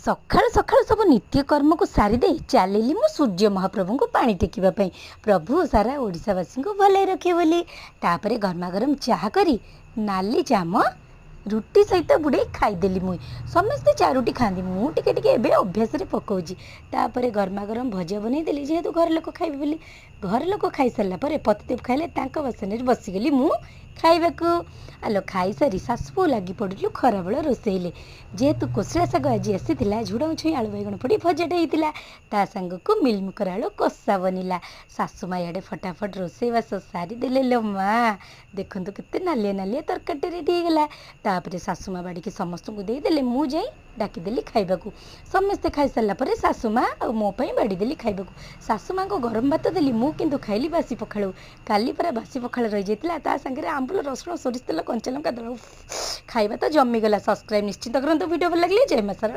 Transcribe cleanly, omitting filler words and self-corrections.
सकाळु सकाळु सब नित्यकर्म को सारीदे चलिली मु सूर्य महाप्रभु को पानी टेकिबा प्रभु सारा ओडिशावासी को भले रखे बोली तापरे गरमा गरम चाह करी नाली चाम रुटी सहित बुड़े खाईदेली मुई समस्ते चारोटी खाँदी मुझे अभ्यास पकाउची तापर गरमा गरम भजा बनईदेली जेहेतु घर लोक खाइबे बोली घर लोक खाई सारा पर पतिदेव खाइले बसन बसीगली मु खाइबाकू आलो खाई सारी सासु लगी पड़ू खराबेल रोसईले जेहेतु कोसला शाग आज आसी झुड़ंग छुई आलू बैगण पड़ी भजाटे होता ता सांग को मिलमिकर आलू कषा बनला सासु माँ इे फटाफट रोसईवास सारीदे लो माँ देखु केते नालिया नालिया तरकारी रेडी होगला तापर सासु माँ बाड़ी समस्त को देदेले मु जाई डाकीदेली खाइबाकू समस्ते खाई सारापर सासु माँ और मोपाई बाड़ीदेली खाइबाकू सासु माँ को गरम भात देली मु किंतु खाइली बासी पखाड़ काली परा बासी पखाड़ रही जाता ता सांगे आंबुल रसुण सोरिष तेल कंचा लंका दल खाइबा तो जमीगला। सब्सक्राइब निश्चित करते वीडियो भल लगे जय मां शारदा।